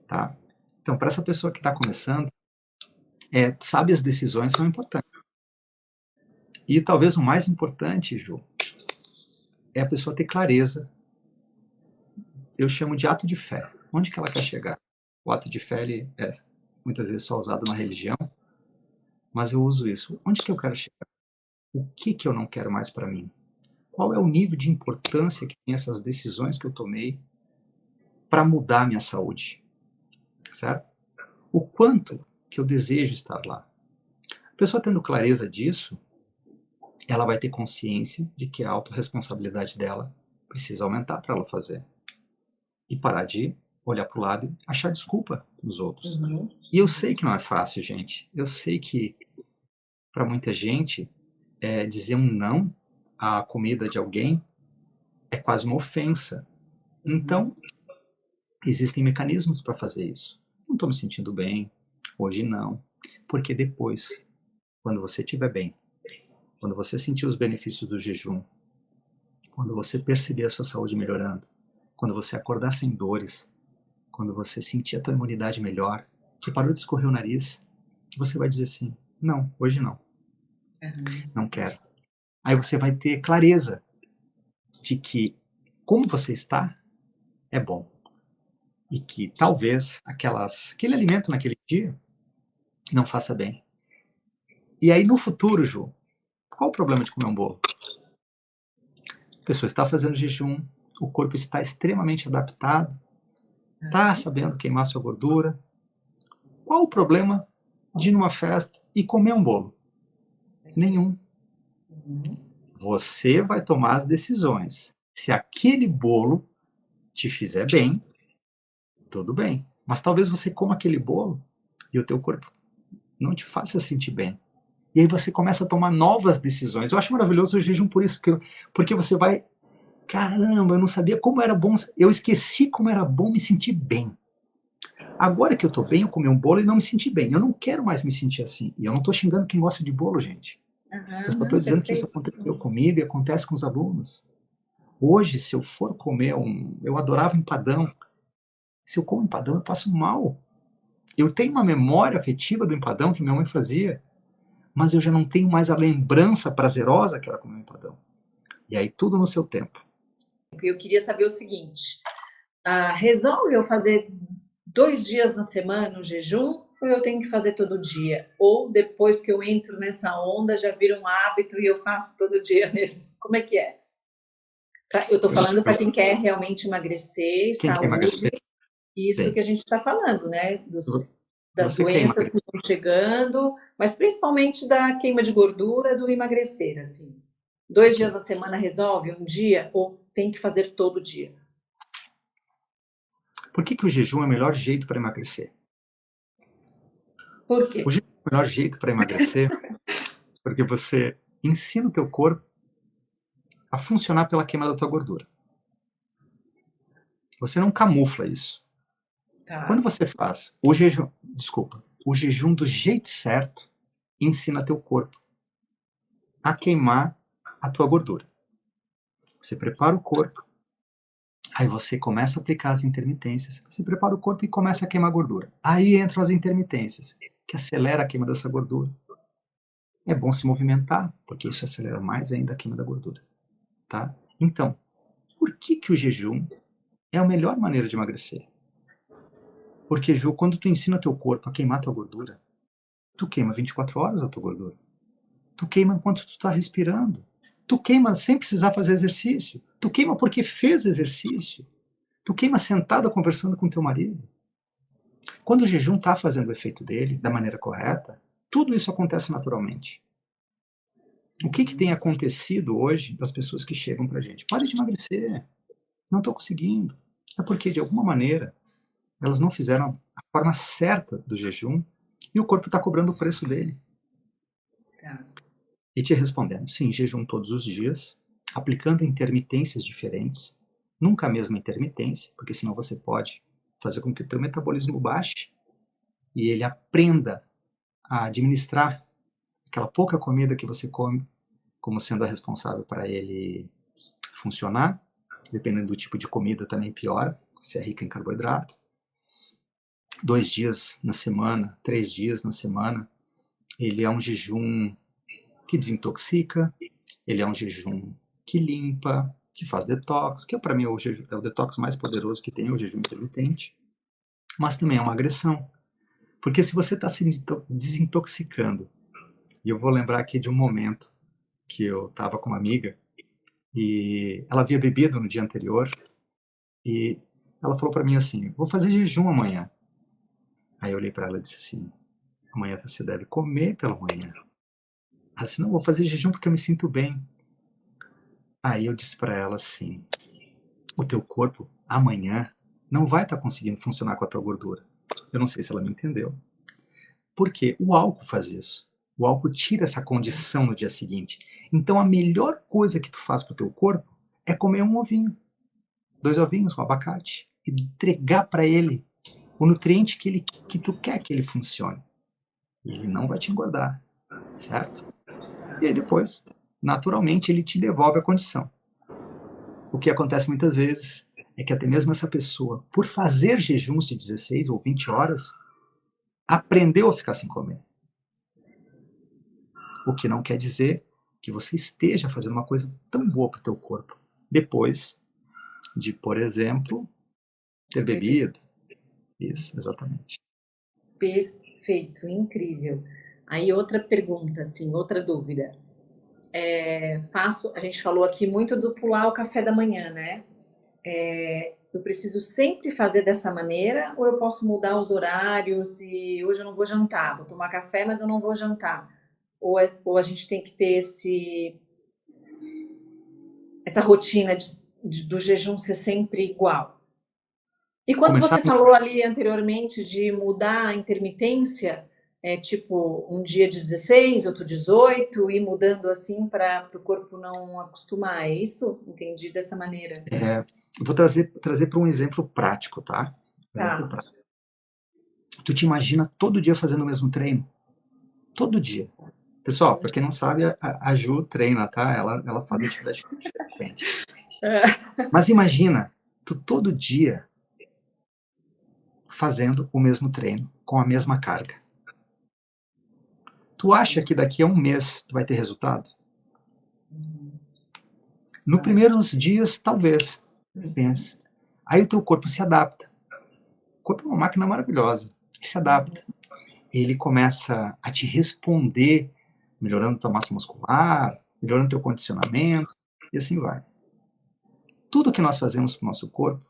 Tá? Então, para essa pessoa que está começando, sabe, as decisões são importantes. E talvez o mais importante, Ju, é a pessoa ter clareza. Eu chamo de ato de fé. Onde que ela quer chegar? O ato de fé ele é muitas vezes só usado na religião, mas eu uso isso. Onde que eu quero chegar? O que eu não quero mais para mim? Qual é o nível de importância que tem essas decisões que eu tomei para mudar a minha saúde? Certo? O quanto que eu desejo estar lá? A pessoa tendo clareza disso, ela vai ter consciência de que a autorresponsabilidade dela precisa aumentar para ela fazer. E parar de olhar para o lado e achar desculpa nos outros. E eu sei que não é fácil, gente. Eu sei que para muita gente dizer um não à comida de alguém é quase uma ofensa. Então, existem mecanismos para fazer isso. Não estou me sentindo bem, hoje não. Porque depois, quando você estiver bem, quando você sentir os benefícios do jejum, quando você perceber a sua saúde melhorando, quando você acordar sem dores, quando você sentir a tua imunidade melhor, que parou de escorrer o nariz, você vai dizer assim, não, hoje não. Não quero. Aí você vai ter clareza de que como você está é bom. E que talvez aquele alimento naquele dia não faça bem. E aí no futuro, Ju, qual o problema de comer um bolo? A pessoa está fazendo jejum, o corpo está extremamente adaptado, está sabendo queimar sua gordura. Qual o problema de ir numa festa e comer um bolo? Nenhum. Você vai tomar as decisões. Se aquele bolo te fizer bem, tudo bem. Mas talvez você coma aquele bolo e o teu corpo não te faça sentir bem. E aí você começa a tomar novas decisões. Eu acho maravilhoso o jejum por isso, porque você vai... Caramba, eu não sabia como era bom... Eu esqueci como era bom me sentir bem. Agora que eu tô bem, eu comi um bolo e não me senti bem. Eu não quero mais me sentir assim. E eu não tô xingando quem gosta de bolo, gente. Eu só tô dizendo que isso aconteceu comigo e acontece com os alunos. Hoje, se eu for comer eu adorava empadão. Se eu como empadão, eu passo mal. Eu tenho uma memória afetiva do empadão que minha mãe fazia, mas eu já não tenho mais a lembrança prazerosa que era comer um empadão. E aí tudo no seu tempo.
Eu queria saber o seguinte, resolve eu fazer 2 dias na semana o jejum ou eu tenho que fazer todo dia? Ou depois que eu entro nessa onda já vira um hábito e eu faço todo dia mesmo? Como é que é? Eu estou falando para quem quer realmente emagrecer,
Quem
saúde.
quer emagrecer?
Isso
Tem.
que a gente está falando, né? Das
Você quer
doenças
emagrecer?
que estão chegando, mas principalmente da queima de gordura, do emagrecer, assim. 2 dias
Ok.
na semana resolve? Um dia? Ou tem que fazer todo dia?
Por que que o jejum é o melhor jeito para emagrecer?
Por quê?
O jejum é o melhor jeito para emagrecer porque você ensina o teu corpo a funcionar pela queima da tua gordura. Você não camufla isso. Quando
Tá.
você faz o jejum do jeito certo, ensina teu corpo a queimar a tua gordura. Você prepara o corpo, aí você começa a aplicar as intermitências. Você prepara o corpo e começa a queimar gordura. Aí entram as intermitências, que acelera a queima dessa gordura. É bom se movimentar, porque isso acelera mais ainda a queima da gordura, tá? Então, por que que o jejum é a melhor maneira de emagrecer? Porque, Ju, quando tu ensina teu corpo a queimar tua gordura, tu queima 24 horas a tua gordura. Tu queima enquanto tu tá respirando. Tu queima sem precisar fazer exercício. Tu queima porque fez exercício. Tu queima sentada conversando com teu marido. Quando o jejum está fazendo o efeito dele, da maneira correta, tudo isso acontece naturalmente. O que que tem acontecido hoje das pessoas que chegam pra gente? Pare de emagrecer. Não estou conseguindo. É porque, de alguma maneira, elas não fizeram a forma certa do jejum e o corpo está cobrando o preço dele.
Tá.
E te respondendo, sim, jejum todos os dias, aplicando intermitências diferentes, nunca a mesma intermitência, porque senão você pode fazer com que o teu metabolismo baixe e ele aprenda a administrar aquela pouca comida que você come como sendo a responsável para ele funcionar. Dependendo do tipo de comida também piora, se é rica em carboidrato. 2 dias na semana, 3 dias na semana, ele é um jejum que desintoxica, ele é um jejum que limpa, que faz detox, que para mim é o detox mais poderoso que tem, o jejum intermitente, mas também é uma agressão. Porque se você está se desintoxicando, e eu vou lembrar aqui de um momento que eu estava com uma amiga e ela havia bebido no dia anterior e ela falou para mim assim, vou fazer jejum amanhã. Aí eu olhei para ela e disse assim, amanhã você deve comer pela manhã. Ela disse, não, vou fazer jejum porque eu me sinto bem. Aí eu disse para ela assim, o teu corpo amanhã não vai estar conseguindo funcionar com a tua gordura. Eu não sei se ela me entendeu. Porque o álcool faz isso. O álcool tira essa condição no dia seguinte. Então a melhor coisa que tu faz pro teu corpo é comer um ovinho, 2 ovinhos com abacate e entregar para ele o nutriente que tu quer que ele funcione. E ele não vai te engordar, certo? E aí depois, naturalmente, ele te devolve a condição. O que acontece muitas vezes é que até mesmo essa pessoa, por fazer jejuns de 16 ou 20 horas, aprendeu a ficar sem comer. O que não quer dizer que você esteja fazendo uma coisa tão boa para o teu corpo, depois de, por exemplo, ter
Bebi.
bebido. Isso, exatamente.
Perfeito, incrível. Aí outra pergunta, assim, outra dúvida. A gente falou aqui muito do pular o café da manhã, né? Eu preciso sempre fazer dessa maneira ou eu posso mudar os horários e hoje eu não vou jantar, vou tomar café, mas eu não vou jantar? Ou a gente tem que ter essa rotina do jejum ser sempre igual? E quando
Começar
você falou ali anteriormente de mudar a intermitência, tipo um dia 16, outro 18, e mudando assim para o corpo não acostumar, é isso? Entendi dessa maneira.
eu vou trazer para um exemplo prático, tá? Exemplo
Tá.
prático. Tu te imagina todo dia fazendo o mesmo treino? Todo dia. Pessoal, para quem não sabe, a Ju treina, tá? Ela faz atividade física diferente. Mas imagina, tu todo dia fazendo o mesmo treino, com a mesma carga. Tu acha que daqui a um mês tu vai ter resultado? No primeiros dias, talvez. Pense. Aí o teu corpo se adapta. O corpo é uma máquina maravilhosa, que se adapta. Ele começa a te responder, melhorando tua massa muscular, melhorando teu condicionamento, e assim vai. Tudo que nós fazemos para o nosso corpo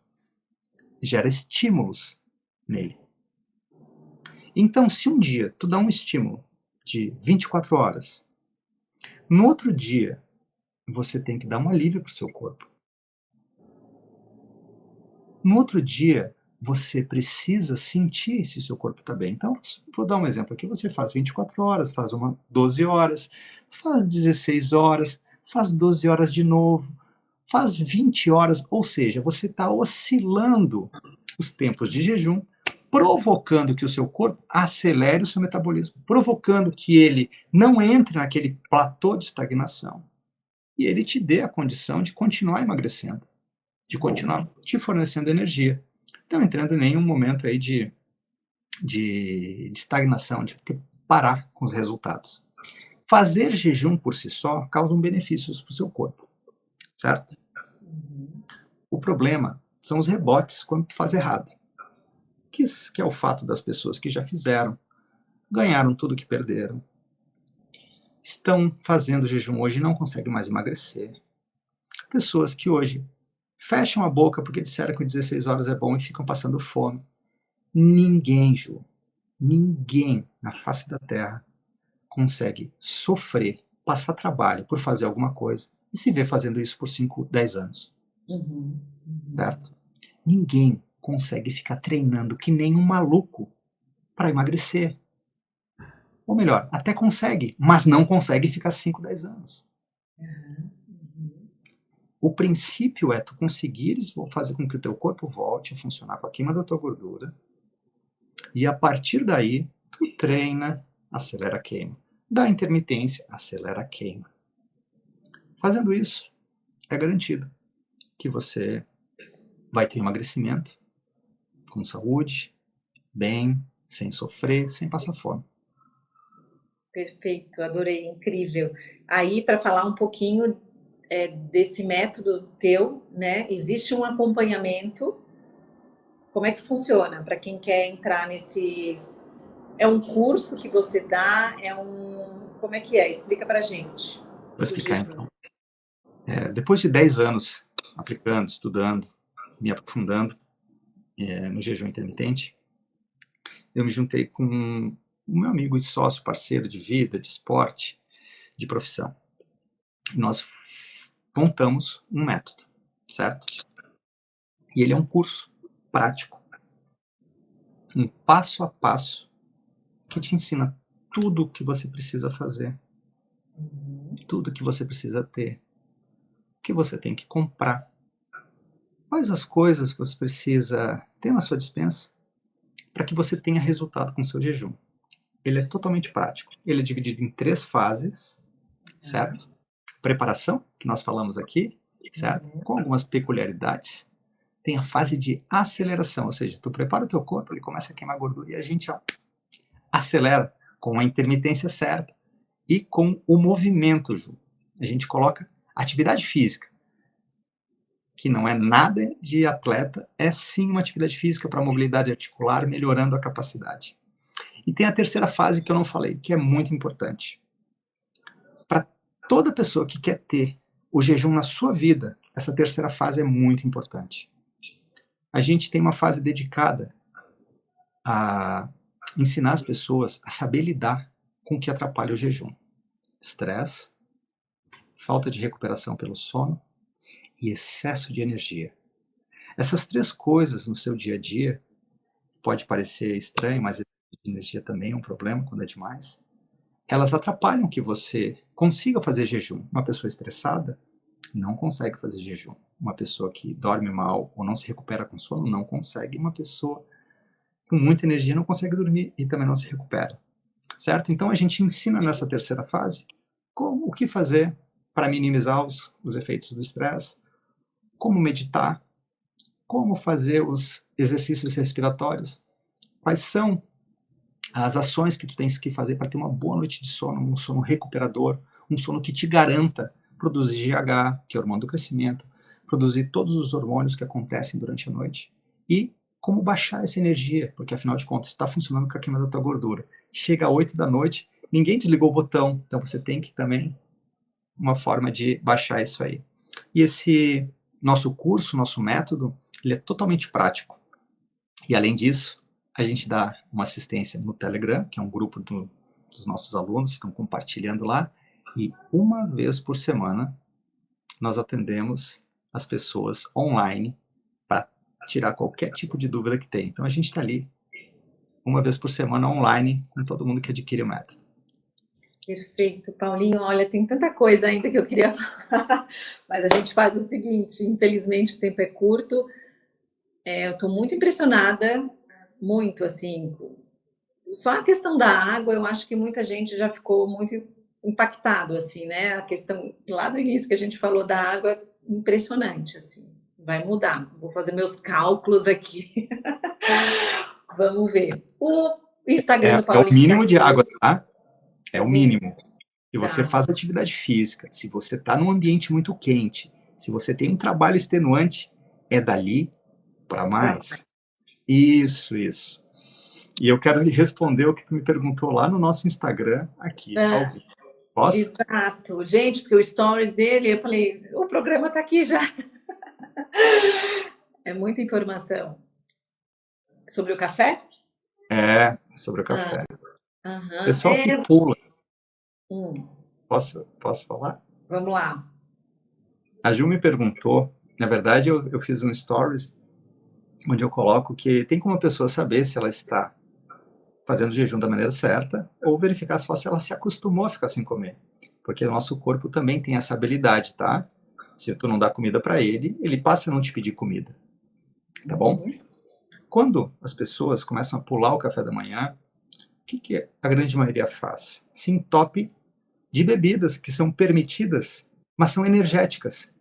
gera estímulos nele. Então, se um dia tu dá um estímulo de 24 horas, no outro dia você tem que dar um alívio para o seu corpo. No outro dia, você precisa sentir se seu corpo está bem. Então, vou dar um exemplo aqui. Você faz 24 horas, faz 12 horas, faz 16 horas, faz 12 horas de novo, faz 20 horas. Ou seja, você está oscilando os tempos de jejum, provocando que o seu corpo acelere o seu metabolismo, provocando que ele não entre naquele platô de estagnação e ele te dê a condição de continuar emagrecendo, de continuar te fornecendo energia. Então, entrando em nenhum momento aí de estagnação, de ter que parar com os resultados. Fazer jejum por si só causa benefícios para o seu corpo, certo? O problema são os rebotes quando tu faz errado, que é o fato das pessoas que já fizeram, ganharam tudo que perderam, estão fazendo jejum hoje e não conseguem mais emagrecer. Pessoas que hoje fecham a boca porque disseram que 16 horas é bom e ficam passando fome. Ninguém, Ju, ninguém na face da Terra consegue sofrer, passar trabalho por fazer alguma coisa e se ver fazendo isso por 5, 10 anos. Certo? Ninguém consegue ficar treinando que nem um maluco para emagrecer. Ou melhor, até consegue, mas não consegue ficar 5, 10 anos. O princípio é tu conseguires fazer com que o teu corpo volte a funcionar com a queima da tua gordura e a partir daí tu treina, acelera a queima. Dá intermitência, acelera a queima. Fazendo isso, é garantido que você vai ter emagrecimento com saúde, bem, sem sofrer, sem passar fome.
Perfeito, adorei, incrível. Aí, para falar um pouquinho desse método teu, né? Existe um acompanhamento. Como é que funciona para quem quer entrar nesse? É um curso que você dá? Como é que é? Explica para gente.
Vou explicar então. Depois de 10 anos aplicando, estudando, me aprofundando no jejum intermitente, eu me juntei com o meu amigo e sócio, parceiro de vida, de esporte, de profissão. Nós montamos um método, certo? E ele é um curso prático, um passo a passo, que te ensina tudo o que você precisa fazer, tudo o que você precisa ter, o que você tem que comprar, quais as coisas você precisa ter na sua despensa para que você tenha resultado com o seu jejum. Ele é totalmente prático. Ele é dividido em 3 fases, certo? Preparação, que nós falamos aqui, certo? Com algumas peculiaridades. Tem a fase de aceleração, ou seja, tu prepara o teu corpo, ele começa a queimar gordura e a gente acelera com a intermitência certa e com o movimento, Ju. A gente coloca atividade física, que não é nada de atleta, é sim uma atividade física para mobilidade articular, melhorando a capacidade. E tem a terceira fase que eu não falei, que é muito importante. Para toda pessoa que quer ter o jejum na sua vida, essa terceira fase é muito importante. A gente tem uma fase dedicada a ensinar as pessoas a saber lidar com o que atrapalha o jejum. Estresse, falta de recuperação pelo sono e excesso de energia. Essas 3 coisas no seu dia a dia, pode parecer estranho, mas energia também é um problema quando é demais, elas atrapalham que você consiga fazer jejum. Uma pessoa estressada não consegue fazer jejum. Uma pessoa que dorme mal ou não se recupera com sono não consegue. Uma pessoa com muita energia não consegue dormir e também não se recupera. Certo? Então a gente ensina nessa terceira fase o que fazer para minimizar os efeitos do estresse, como meditar, como fazer os exercícios respiratórios, quais são as ações que tu tens que fazer para ter uma boa noite de sono, um sono recuperador, um sono que te garanta produzir GH, que é o hormônio do crescimento, produzir todos os hormônios que acontecem durante a noite e como baixar essa energia, porque afinal de contas está funcionando com a queima da tua gordura. Chega às 8 da noite, ninguém desligou o botão, então você tem que também uma forma de baixar isso aí. E esse nosso curso, nosso método, ele é totalmente prático. E além disso, a gente dá uma assistência no Telegram, que é um grupo dos nossos alunos, ficam compartilhando lá, e uma vez por semana nós atendemos as pessoas online para tirar qualquer tipo de dúvida que tem. Então a gente está ali uma vez por semana online com todo mundo que adquire o método.
Perfeito, Paulinho. Olha, tem tanta coisa ainda que eu queria falar, mas a gente faz o seguinte: infelizmente o tempo é curto. Eu estou muito impressionada, muito assim. Só a questão da água, eu acho que muita gente já ficou muito impactado, assim, né? A questão lá do início que a gente falou da água, impressionante, assim. Vai mudar. Vou fazer meus cálculos aqui. Vamos ver. O Instagram do
É o
Paulinho tá
mínimo de
aqui.
água, tá? É o
O mínimo,
mínimo. Se você
tá.
faz atividade física, se você está num ambiente muito quente, se você tem um trabalho extenuante, é dali para mais. Isso, isso. E eu quero lhe responder o que tu me perguntou lá no nosso Instagram, aqui, ao
Ah,
vivo. Posso?
exato. Gente, porque o stories dele, eu falei, o programa tá aqui já. É muita informação. Sobre o café?
É, sobre o
Ah,
café.
aham.
Pessoal que pula,
Hum,
posso falar?
vamos lá.
A Ju me perguntou, na verdade eu fiz um stories onde eu coloco que tem como a pessoa saber se ela está fazendo o jejum da maneira certa ou verificar só se ela se acostumou a ficar sem comer. Porque o nosso corpo também tem essa habilidade, tá? Se tu não dá comida para ele, ele passa a não te pedir comida, tá bom?
Uhum.
Quando as pessoas começam a pular o café da manhã, o que a grande maioria faz? Se entope de bebidas que são permitidas, mas são energéticas,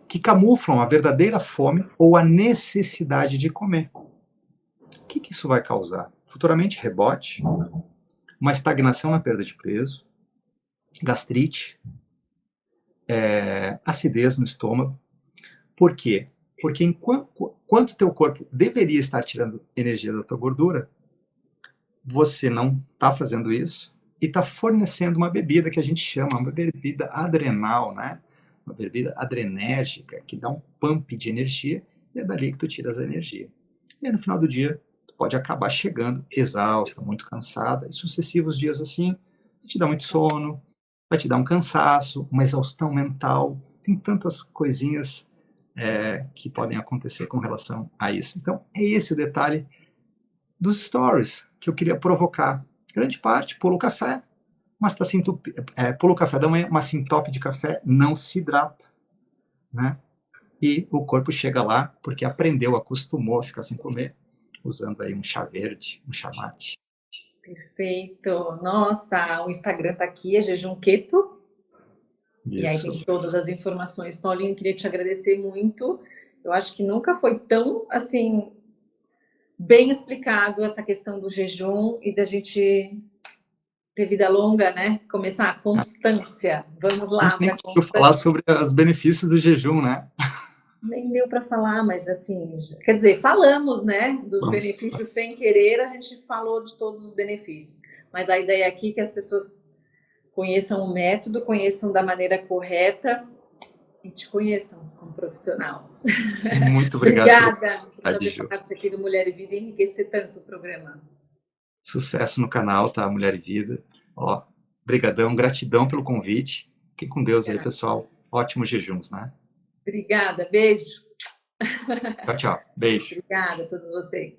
que camuflam a verdadeira fome ou a necessidade de comer. O que isso vai causar? Futuramente, rebote, uma estagnação na perda de peso, gastrite, acidez no estômago. Por quê? Porque enquanto teu corpo deveria estar tirando energia da tua gordura, você não está fazendo isso e está fornecendo uma bebida que a gente chama uma bebida adrenal, né? Uma bebida adrenérgica que dá um pump de energia e é dali que tu tiras a energia. E aí, no final do dia, tu pode acabar chegando exausta, muito cansada, e sucessivos dias assim, vai te dar muito sono, vai te dar um cansaço, uma exaustão mental, tem tantas coisinhas que podem acontecer com relação a isso. Então, é esse o detalhe dos stories que eu queria provocar. Grande parte, pula o café, mas está se pula o café da manhã, mas se entope de café, não se hidrata, né? E o corpo chega lá porque aprendeu, acostumou a ficar sem comer, usando aí um chá verde, um chá mate.
Perfeito. Nossa, o Instagram tá aqui, é Jejum Keto. E aí
Isso.
tem todas as informações. Paulinho, queria te agradecer muito. Eu acho que nunca foi tão, assim, bem explicado essa questão do jejum e da gente ter vida longa, né? Começar a constância. Vamos
A gente
lá
nem
para a
conseguiu falar
constância.
sobre os benefícios do jejum, né?
Nem deu para falar, mas assim, quer dizer, falamos, né, dos
Vamos.
benefícios sem querer, a gente falou de todos os benefícios. Mas a ideia aqui é que as pessoas conheçam o método, conheçam da maneira correta e te conheçam como profissional.
Muito obrigado pela
Obrigada por
oportunidade,
fazer
Ju.
parte aqui do Mulher e Vida e enriquecer tanto o programa.
Sucesso no canal, tá? Mulher e Vida. Ó, brigadão, gratidão pelo convite. Fiquem com Deus aí, pessoal. Ótimos jejuns, né?
Obrigada, beijo.
Tchau, tchau. Beijo.
Obrigada a todos vocês.